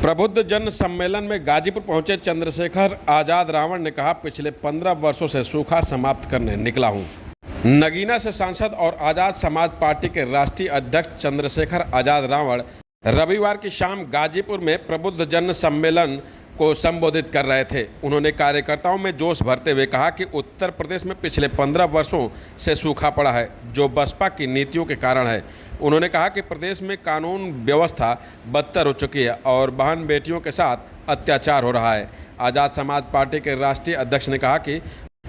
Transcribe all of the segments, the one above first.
प्रबुद्ध जन सम्मेलन में गाजीपुर पहुंचे चंद्रशेखर आजाद रावण ने कहा, पिछले 15 वर्षों से सूखा समाप्त करने निकला हूं। नगीना से सांसद और आजाद समाज पार्टी के राष्ट्रीय अध्यक्ष चंद्रशेखर आजाद रावण रविवार की शाम गाजीपुर में प्रबुद्ध जन सम्मेलन को संबोधित कर रहे थे। उन्होंने कार्यकर्ताओं में जोश भरते हुए कहा कि उत्तर प्रदेश में पिछले 15 वर्षों से सूखा पड़ा है, जो बसपा की नीतियों के कारण है। उन्होंने कहा कि प्रदेश में कानून व्यवस्था बदतर हो चुकी है और बहन बेटियों के साथ अत्याचार हो रहा है। आज़ाद समाज पार्टी के राष्ट्रीय अध्यक्ष ने कहा कि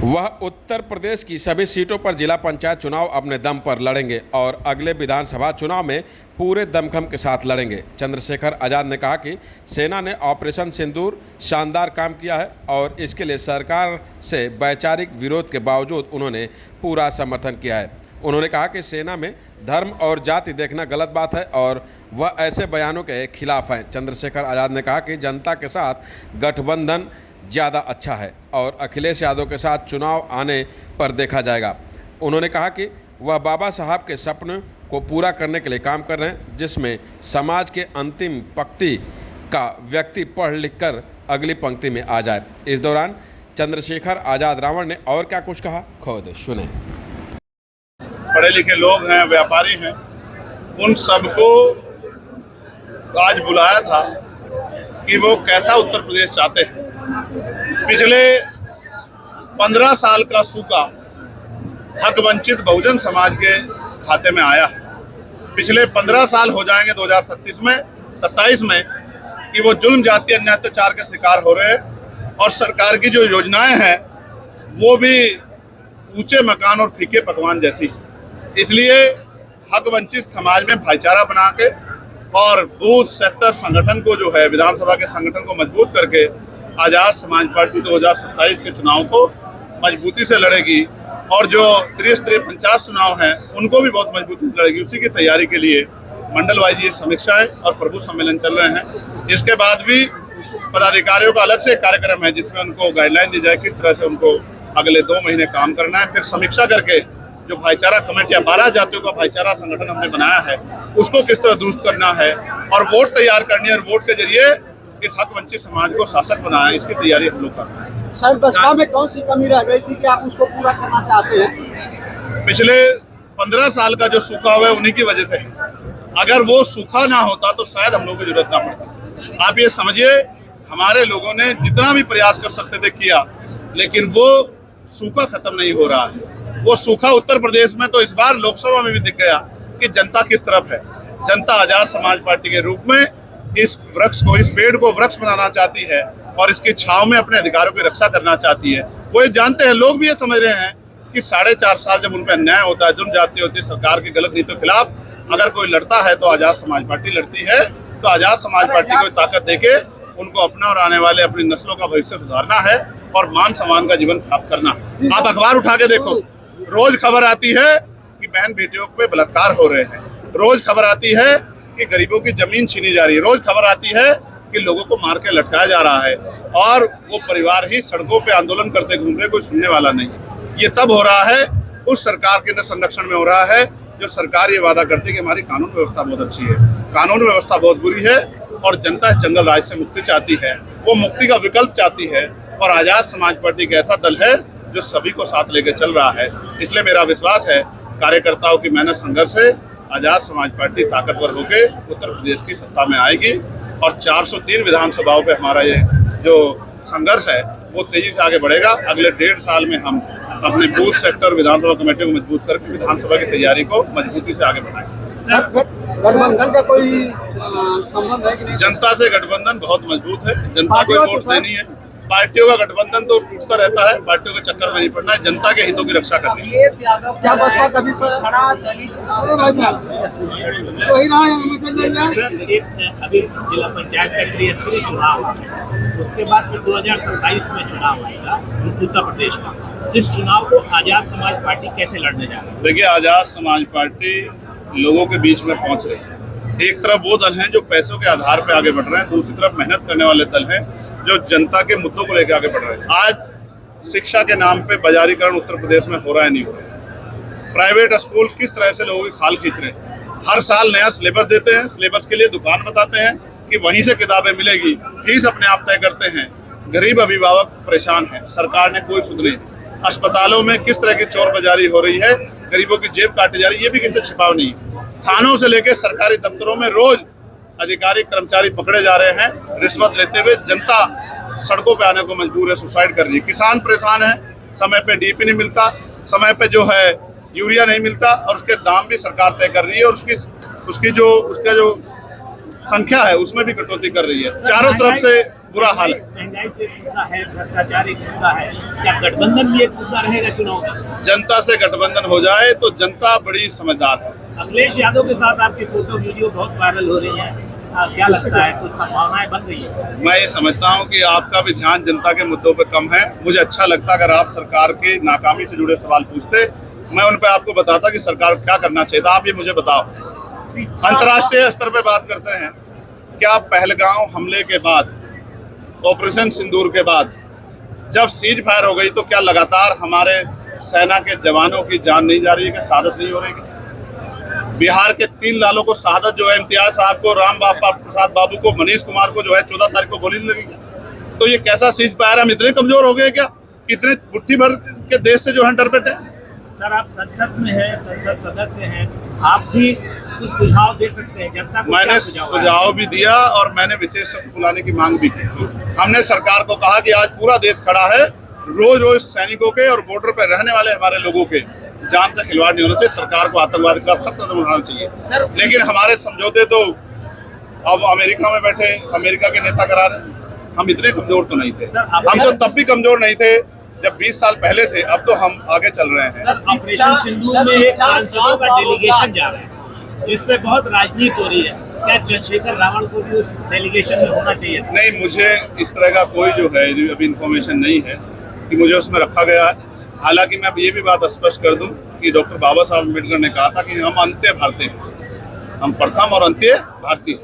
वह उत्तर प्रदेश की सभी सीटों पर जिला पंचायत चुनाव अपने दम पर लड़ेंगे और अगले विधानसभा चुनाव में पूरे दमखम के साथ लड़ेंगे। चंद्रशेखर आजाद ने कहा कि सेना ने ऑपरेशन सिंदूर शानदार काम किया है और इसके लिए सरकार से वैचारिक विरोध के बावजूद उन्होंने पूरा समर्थन किया है। उन्होंने कहा कि सेना में धर्म और जाति देखना गलत बात है और वह ऐसे बयानों के खिलाफ हैं। चंद्रशेखर आजाद ने कहा कि जनता के साथ गठबंधन ज़्यादा अच्छा है और अखिलेश यादव के साथ चुनाव आने पर देखा जाएगा। उन्होंने कहा कि वह बाबा साहब के सपने को पूरा करने के लिए काम कर रहे हैं, जिसमें समाज के अंतिम पंक्ति का व्यक्ति पढ़ लिख कर अगली पंक्ति में आ जाए। इस दौरान चंद्रशेखर आजाद रावण ने और क्या कुछ कहा, खुद सुने। पढ़े लिखे लोग हैं, व्यापारी हैं, उन सबको आज बुलाया था कि वो कैसा उत्तर प्रदेश चाहते हैं। पिछले 15 साल का सूखा हक वंचित बहुजन समाज के खाते में आया है। पिछले 15 साल हो जाएंगे 2027 में कि वो जुल्म जाति अन्याय अत्याचार के शिकार हो रहे हैं और सरकार की जो योजनाएं हैं वो भी ऊंचे मकान और फीके पकवान जैसी। इसलिए हक वंचित समाज में भाईचारा बना के और बूथ सेक्टर संगठन को जो है विधानसभा के संगठन को मजबूत करके आजाद समाज पार्टी 2027 के चुनाव को मजबूती से लड़ेगी और जो त्रिस्तरीय पंचायत चुनाव हैं उनको भी बहुत मजबूती से लड़ेगी। उसी की तैयारी के लिए मंडल वाइज ये समीक्षाएं और प्रभु सम्मेलन चल रहे हैं। इसके बाद भी पदाधिकारियों का अलग से कार्यक्रम है जिसमें उनको गाइडलाइन दी जाए किस तरह से उनको अगले 2 महीने काम करना है। फिर समीक्षा करके जो भाईचारा कमेटियां 12 जातियों का भाईचारा संगठन हमने बनाया है उसको किस तरह दुरुस्त करना है और वोट तैयार करनी है और वोट के जरिए इस हक वंचित समाज को शासक बनाया, इसकी तैयारी हम लोग कर रहे हैं। सर, बसपा में कौन सी कमी रह गई थी कि आप उसको पूरा करना चाहते हैं? पिछले 15 साल का जो सूखा हुआ है उन्हीं की वजह से है। अगर वो सूखा ना होता तो शायद हम लोगों को जरूरत ना पड़ती। आप ये समझिए, हमारे लोगों ने जितना भी प्रयास कर सकते थे किया, लेकिन वो सूखा खत्म नहीं हो रहा है। वो सूखा उत्तर प्रदेश में तो इस बार लोकसभा में भी दिख गया कि जनता किस तरफ है। जनता आजाद समाज पार्टी के रूप में इस वृक्ष को, इस पेड़ को वृक्ष बनाना चाहती है और इसकी छांव में अपने अधिकारों की रक्षा करना चाहती है। वो ये जानते हैं, लोग भी ये समझ रहे हैं कि 4.5 साल जब उन पर अन्याय होता है, जुल्म जाती होती है, सरकार की गलत नीतियों के खिलाफ अगर कोई लड़ता है तो आजाद समाज पार्टी लड़ती है। तो आजाद समाज पार्टी को ताकत देके उनको अपना और आने वाले अपनी नस्लों का भविष्य सुधारना है और मान सम्मान का जीवन प्राप्त करना है। आप अखबार उठा के देखो, रोज खबर आती है कि बहन बेटियों पे बलात्कार हो रहे हैं, रोज खबर आती है कि गरीबों की जमीन छीनी जा रही है, रोज खबर आती है कि लोगों को मार के लटकाया जा रहा है और वो परिवार ही सड़कों पे आंदोलन करते घूम रहे, कोई सुनने वाला नहीं। ये तब हो रहा है उस सरकार के संरक्षण में हो रहा है जो सरकार ये वादा करती है कि हमारी कानून व्यवस्था बहुत अच्छी है। कानून व्यवस्था बहुत बुरी है और जनता इस जंगल राज से मुक्ति चाहती है, वो मुक्ति का विकल्प चाहती है और आजाद समाज पार्टी एक ऐसा दल है जो सभी को साथ लेकर चल रहा है। इसलिए मेरा विश्वास है कार्यकर्ताओं की मेहनत संघर्ष से आजाद समाज पार्टी ताकतवर होकर उत्तर प्रदेश की सत्ता में आएगी और 403 विधानसभाओं पे हमारा ये जो संघर्ष है वो तेजी से आगे बढ़ेगा। अगले 1.5 साल में हम अपने बूथ सेक्टर विधानसभा कमेटी को मजबूत करके विधानसभा की तैयारी को मजबूती से आगे बढ़ाएंगे। गठबंधन का कोई संबंध है कि नहीं? जनता से गठबंधन बहुत मजबूत है। जनता को वोट देनी है। पार्टियों का गठबंधन तो टूटता रहता है, पार्टियों के चक्कर में नहीं पड़ना है, जनता के हितों की रक्षा करनी है। क्या बसपा कभी अभी जिला पंचायत का त्रिस्तरीय चुनाव हुआ, उसके बाद फिर 2027 में चुनाव आएगा उत्तर प्रदेश का। इस चुनाव को आजाद समाज पार्टी कैसे लड़ने जा रही है? देखिए, आजाद समाज पार्टी लोगों के बीच में पहुंच रही है। एक तरफ वो दल हैं जो पैसों के आधार पर आगे बढ़ रहे हैं, दूसरी तरफ मेहनत करने वाले दल हैं जो जनता के मुद्दों को लेकर आगे बढ़ रहे हैं। आज शिक्षा के नाम पे बाजारीकरण उत्तर प्रदेश में हो रहा है, नहीं हो रहा है। प्राइवेट स्कूल किस तरह से लोगों की खाल खींच रहे हैं। हर साल नया सिलेबस देते हैं, सिलेबस के लिए दुकान बताते हैं, कि वहीं से किताबें मिलेगी, फीस अपने आप तय करते हैं। गरीब अभिभावक परेशान है, सरकार ने कोई सुध नहीं। अस्पतालों में किस तरह की चोर बाजारी हो रही है, गरीबों की जेब काटी जा रही है, ये भी किसी छिपाव नहीं है। थानों से लेकर सरकारी दफ्तरों में रोज अधिकारी कर्मचारी पकड़े जा रहे हैं रिश्वत लेते हुए। जनता सड़कों पे आने को मजबूर है, सुसाइड कर रही है। किसान परेशान है, समय पे डीपी नहीं मिलता, समय पे जो है यूरिया नहीं मिलता, और उसके दाम भी सरकार तय कर रही है, और उसका जो संख्या है उसमें भी कटौती कर रही है। चारों तरफ से बुरा हाल है। महंगाई एक मुद्दा है, भ्रष्टाचार एक मुद्दा है, क्या गठबंधन भी एक मुद्दा रहेगा चुनाव में? जनता से गठबंधन हो जाए तो जनता बड़ी समझदार है। अखिलेश यादव के साथ आपकी फोटो वीडियो बहुत वायरल हो रही है, क्या लगता है, कुछ संभावनाएं बन रही है? मैं ये समझता हूँ कि आपका भी ध्यान जनता के मुद्दों पे कम है। मुझे अच्छा लगता अगर आप सरकार की नाकामी से जुड़े सवाल पूछते, मैं उन पे आपको बताता कि सरकार को क्या करना चाहिए था। आप ये मुझे बताओ। अंतर्राष्ट्रीय स्तर पे बात करते हैं, क्या पहलगांव हमले के बाद, ऑपरेशन सिंदूर के बाद जब सीज फायर हो गई, तो क्या लगातार हमारे सेना के जवानों की जान नहीं जा रही है, कि शहादत नहीं हो रही है? बिहार के 3 लालों को शहादत जो है, इम्तियाज साहब को, राम प्रसाद बाबू को, मनीष कुमार को जो है 14 तारीख को गोली लगी। तो ये कैसा सीज फायर? हम इतने कमजोर हो गए क्या? इतने मुट्ठी भर के देश से जो है डरपेट है? सर, आप संसद में हैं, संसद सदस्य हैं, आप भी कुछ सुझाव दे सकते हैं जनता को? मैंने सुझाव भी दिया और मैंने विशेष सत्र बुलाने की मांग भी की। हमने सरकार को कहा कि आज पूरा देश खड़ा है, रोज रोज सैनिकों के और बॉर्डर पर रहने वाले हमारे लोगों के जान से खिलवाड़ नहीं होना चाहिए। सरकार को आतंकवाद के खिलाफ सख्त कदम उठाना चाहिए। लेकिन हमारे समझौते तो अब अमेरिका में बैठे अमेरिका के नेता करा रहे। हम इतने कमजोर तो नहीं थे। हम तो तब भी कमजोर नहीं थे जब 20 साल पहले थे। अब तो हम आगे चल रहे हैं। सर, ऑपरेशन सिंदूर में एक सांसदों का डेलीगेशन जा रहा है, जिसपे बहुत राजनीति हो रही है। क्या चंद्रशेखर रावण को भी उस डेलीगेशन में होना चाहिए? नहीं, मुझे इस तरह का कोई जो है अभी इन्फॉर्मेशन नहीं है कि मुझे उसमें रखा गया है। हालांकि मैं ये भी बात स्पष्ट कर दूं कि डॉक्टर बाबा साहब अम्बेडकर ने कहा था कि हम अंत्य भारतीय हैं, हम प्रथम और अंत्य भारतीय।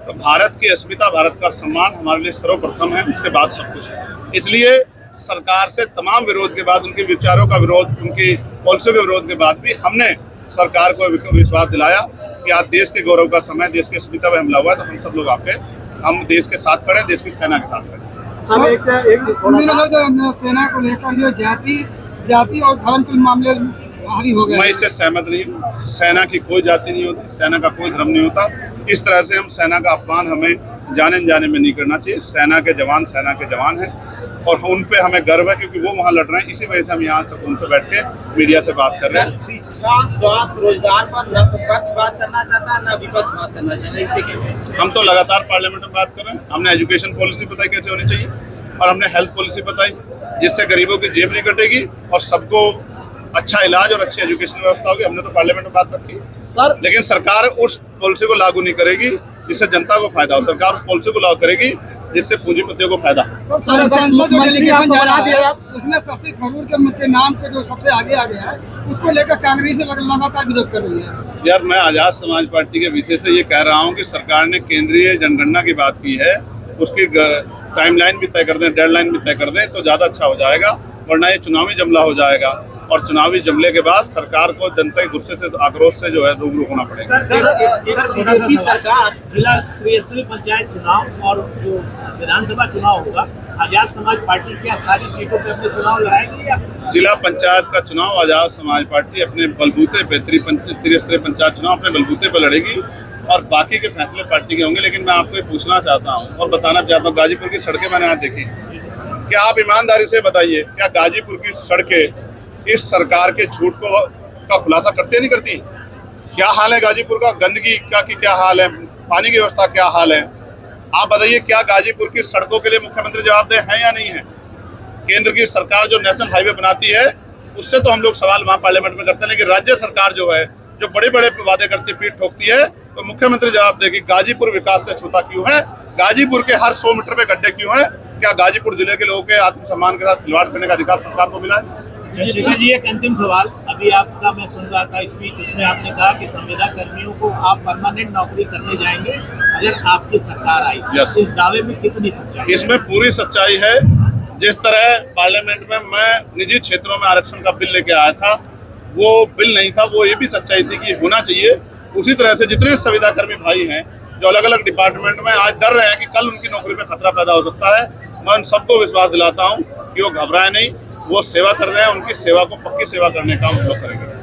तो भारत की अस्मिता, भारत का सम्मान हमारे लिए सर्वप्रथम है, उसके बाद सब कुछ है। इसलिए सरकार से तमाम विरोध के बाद, उनके विचारों का विरोध, उनकी पॉलिसियों के विरोध के बाद भी हमने सरकार को विश्वास दिलाया कि आज देश के गौरव का समय, देश की अस्मिता पे हमला हुआ है, तो हम सब लोग हम देश के साथ खड़े, देश की सेना के साथ खड़े। सर, एक सेना को लेकर जो जाति और धर्म के मामले भारी हो गए, मैं इससे सहमत नहीं हूँ। सेना की कोई जाति नहीं होती, सेना का कोई धर्म नहीं होता। इस तरह से हम सेना का अपमान हमें जाने में नहीं करना चाहिए। सेना के जवान हैं और उन पे हमें गर्व है, क्योंकि वो वहाँ लड़ रहे हैं। इसी वजह से हम यहाँ से उनसे बैठ के मीडिया से बात कर रहे हैं। शिक्षा, स्वास्थ्य, रोजगार पर न तो पक्ष बात करना चाहता है न विपक्ष बात करना चाहता है, इस पे क्या? हम तो लगातार पार्लियामेंट में बात कर रहे हैं। हमने एजुकेशन पॉलिसी बताई कैसे होनी चाहिए, और हमने हेल्थ पॉलिसी बताई जिससे गरीबों की जेब नहीं कटेगी और सबको अच्छा इलाज और अच्छी एजुकेशन व्यवस्था होगी। हमने तो पार्लियामेंट में बात रखी सर, लेकिन सरकार उस पॉलिसी को लागू नहीं करेगी जिससे जनता को फायदा हो। सरकार उस पॉलिसी को लागू करेगी जिससे पूंजीपतियों को फायदा हो। उसमें शशि थरूर के नाम पे जो सबसे आगे आ गया है, उसको लेकर कांग्रेस लगातार विरोध कर रही है। यार, मैं आजाद समाज पार्टी के विषय से ये कह रहा हूँ कि सरकार ने केंद्रीय जनगणना की बात की है, उसकी टाइमलाइन भी तय कर दें, डेडलाइन भी तय कर दें तो ज़्यादा अच्छा हो जाएगा, वरना ये चुनावी जमला हो जाएगा और चुनावी जमले के बाद सरकार को जनता के गुस्से से, आक्रोश से जो है रूबरू होना पड़ेगा। बीजेपी सरकार जिला त्रिस्तरीय पंचायत चुनाव और जो विधानसभा चुनाव होगा, आजाद समाज पार्टी क्या सारी सीटों पे अपने चुनाव लड़ाएगी? या जिला पंचायत का चुनाव आजाद समाज पार्टी अपने बलबूते पे, त्रिस्तरीय पंचायत चुनाव अपने बलबूते पे लड़ेगी और बाकी के फैसले पार्टी के होंगे। लेकिन मैं आपको पूछना चाहता हूँ और बताना चाहता हूँ, गाजीपुर की सड़कें मैंने आज देखी। क्या आप ईमानदारी से बताइए, क्या गाजीपुर की सड़कें इस सरकार के झूठ का खुलासा करती नहीं करती? क्या हाल है गाजीपुर का? गंदगी का की क्या हाल है? पानी की व्यवस्था क्या हाल है? आप बताइए, क्या गाजीपुर की सड़कों के लिए मुख्यमंत्री जवाबदेह है या नहीं है? केंद्र की सरकार जो नेशनल हाईवे बनाती है उससे तो हम लोग सवाल वहाँ पार्लियामेंट में करते हैं, लेकिन राज्य सरकार जो है जो बड़े बड़े वादे करती पीठ ठोकती है, तो मुख्यमंत्री जवाब देगी गाजीपुर विकास से छूता क्यों है? गाजीपुर के हर 100 मीटर पे गड्ढे क्यों है? क्या गाजीपुर जिले के लोगों के आत्मसम्मान के साथ खिलवाड़ करने का अधिकार सरकार को मिला है? चंद्रशेखर जी, एक अंतिम सवाल। अभी आपका मैं सुन रहा था स्पीच, उसमें आपने कहा कि संविदा कर्मियों को आप परमानेंट नौकरी करने जाएंगे अगर आपकी सरकार आई। Yes. इस दावे में कितनी सच्चाई? इसमें पूरी सच्चाई है। जिस तरह पार्लियामेंट में मैं निजी क्षेत्रों में आरक्षण का बिल लेके आया था, वो बिल नहीं था, वो ये भी सच्चाई थी कि होना चाहिए। उसी तरह से जितने संविदा कर्मी भाई हैं जो अलग अलग डिपार्टमेंट में आज डर रहे हैं कि कल उनकी नौकरी पे खतरा पैदा हो सकता है, मैं उन सबको विश्वास दिलाता हूँ कि वो घबराए नहीं, वो सेवा कर रहे हैं, उनकी सेवा को पक्की सेवा करने का हम लोग करेंगे।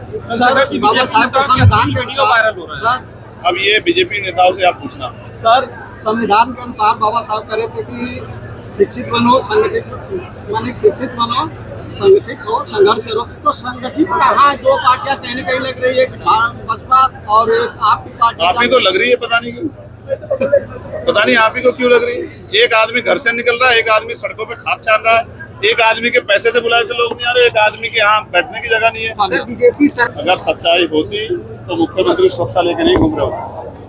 बाबा साहब का संविधान वीडियो वायरल हो रहा है अब ये बीजेपी नेताओं से आप पूछना। सर, संविधान के अनुसार बाबा साहब कह रहे थे कि शिक्षित बनो, संगठित माने शिक्षित बनो, संगठित हो, संघर्ष करो। तो संगठित कहाँ, दो पार्टियां कहीं न कहीं लग रही है, एक बसपा और एक आपकी पार्टी। आप ही को लग रही है, पता नहीं क्यों, पता नहीं आप ही को क्यों लग रही है। एक आदमी घर से निकल रहा है, एक आदमी सड़कों पे खाक छान रहा है, एक आदमी के पैसे से बुलाए से लोग नहीं आ रहे, एक आदमी के यहाँ बैठने की जगह नहीं है। सर, बीजेपी सर अगर सच्चाई होती तो मुख्यमंत्री सुरक्षा लेके नहीं घूम रहे होते।